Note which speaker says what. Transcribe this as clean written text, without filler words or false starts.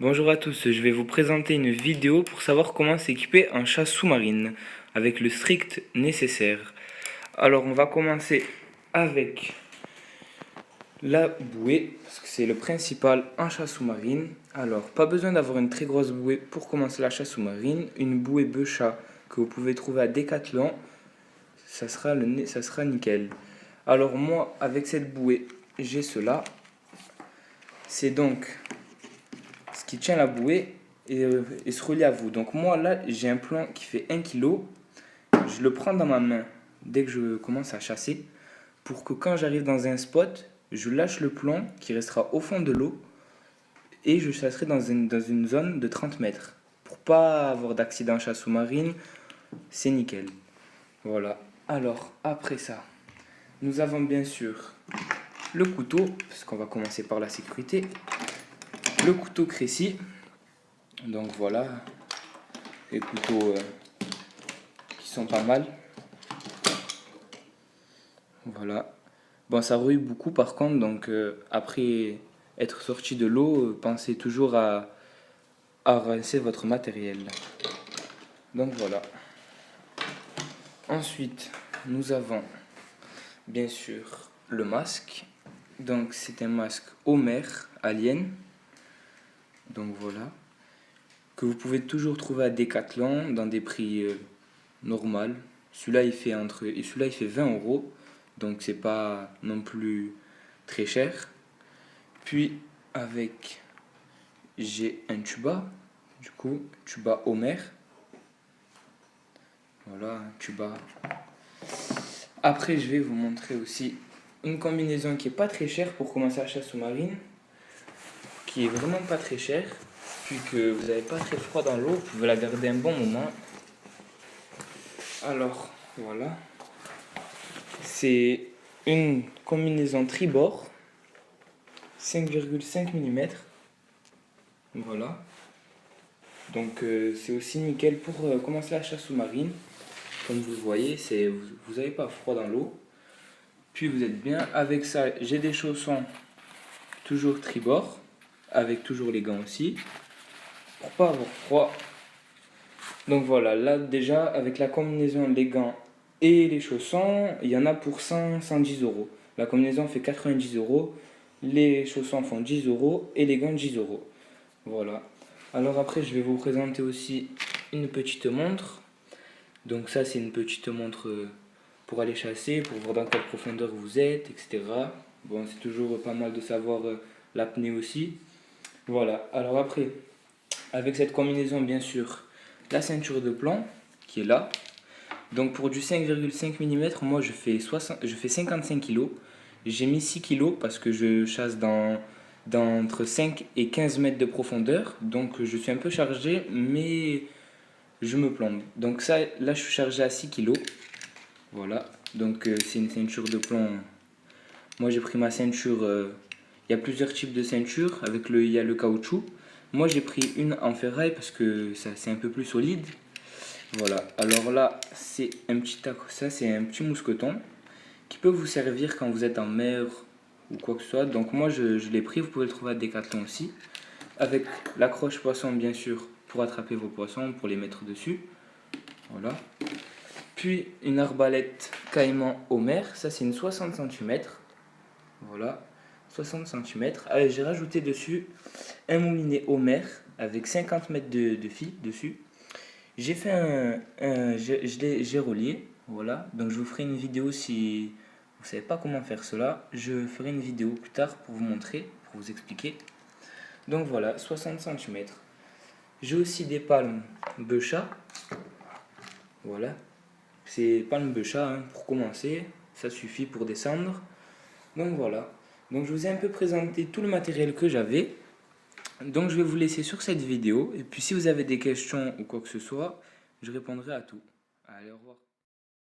Speaker 1: Bonjour à tous, je vais vous présenter une vidéo pour savoir comment s'équiper en chasse sous-marine avec le strict nécessaire. Alors on va commencer avec la bouée, parce que c'est le principal en chasse sous-marine. Alors pas besoin d'avoir une très grosse bouée pour commencer la chasse sous-marine. Une bouée Beuchat que vous pouvez trouver à Decathlon, ça sera nickel. Alors moi avec cette bouée j'ai cela. C'est donc ce qui tient la bouée et se relie à vous. Donc moi là j'ai un plomb qui fait 1 kg. Je le prends dans ma main dès que je commence à chasser pour que quand j'arrive dans un spot, je lâche le plomb qui restera au fond de l'eau et je chasserai dans une zone de 30 mètres. Pour pas avoir d'accident chasse sous-marine, c'est nickel. Voilà. Alors après ça, nous avons bien sûr le couteau, parce qu'on va commencer par la sécurité. Le couteau Crécy. Donc voilà, les couteaux qui sont pas mal. Voilà. Bon, ça rouille beaucoup par contre, donc après être sorti de l'eau, pensez toujours à rincer votre matériel. Donc voilà. Ensuite, nous avons bien sûr le masque. Donc c'est un masque Homer Alien. Donc voilà. Que vous pouvez toujours trouver à Decathlon dans des prix normal. Celui-là il fait 20 euros, donc c'est pas non plus très cher. Puis avec j'ai un tuba, du coup tuba Homer. Voilà, un tuba. Après je vais vous montrer aussi une combinaison qui est pas très chère pour commencer la chasse sous-marine, qui est vraiment pas très chère, puis que vous n'avez pas très froid dans l'eau, vous pouvez la garder un bon moment. Alors, voilà. C'est une combinaison tribord, 5,5 mm. Voilà. Donc, c'est aussi nickel pour commencer la chasse sous-marine. Comme vous le voyez, vous n'avez pas froid dans l'eau. Puis vous êtes bien. Avec ça, j'ai des chaussons toujours tribord, avec toujours les gants aussi, pour pas avoir froid. Donc voilà, là déjà, avec la combinaison, les gants et les chaussons, il y en a pour 110 euros. La combinaison fait 90 euros, les chaussons font 10 euros et les gants 10 euros. Voilà. Alors après, je vais vous présenter aussi une petite montre. Donc ça, c'est une petite montre pour aller chasser, pour voir dans quelle profondeur vous êtes, etc. Bon, c'est toujours pas mal de savoir l'apnée aussi. Voilà. Alors après, avec cette combinaison, bien sûr, la ceinture de plomb qui est là. Donc pour du 5,5 mm, moi je fais 55 kg. J'ai mis 6 kg parce que je chasse dans entre 5 et 15 mètres de profondeur. Donc je suis un peu chargé, mais je me plombe. Donc ça, là je suis chargé à 6 kg. Voilà. Donc c'est une ceinture de plomb. Moi j'ai pris ma ceinture. Il y a plusieurs types de ceintures. Il y a le caoutchouc. Moi j'ai pris une en ferraille parce que ça c'est un peu plus solide. Voilà, alors là c'est un petit mousqueton qui peut vous servir quand vous êtes en mer ou quoi que ce soit. Donc moi je l'ai pris, vous pouvez le trouver à Decathlon aussi. Avec l'accroche poisson bien sûr pour attraper vos poissons, pour les mettre dessus. Voilà. Puis une arbalète caïman Homer, ça c'est une 60 cm. Voilà, 60 cm. Allez, j'ai rajouté dessus un moulinet Homer avec 50 mètres de fil dessus. J'ai fait j'ai relié, voilà. Donc je vous ferai une vidéo si vous savez pas comment faire cela. Je ferai une vidéo plus tard pour vous montrer, pour vous expliquer. Donc voilà, 60 cm. J'ai aussi des palmes Beuchat. Voilà. C'est palmes Beuchat hein, pour commencer. Ça suffit pour descendre. Donc voilà. Donc je vous ai un peu présenté tout le matériel que j'avais. Donc je vais vous laisser sur cette vidéo. Et puis si vous avez des questions ou quoi que ce soit, je répondrai à tout. Allez, au revoir.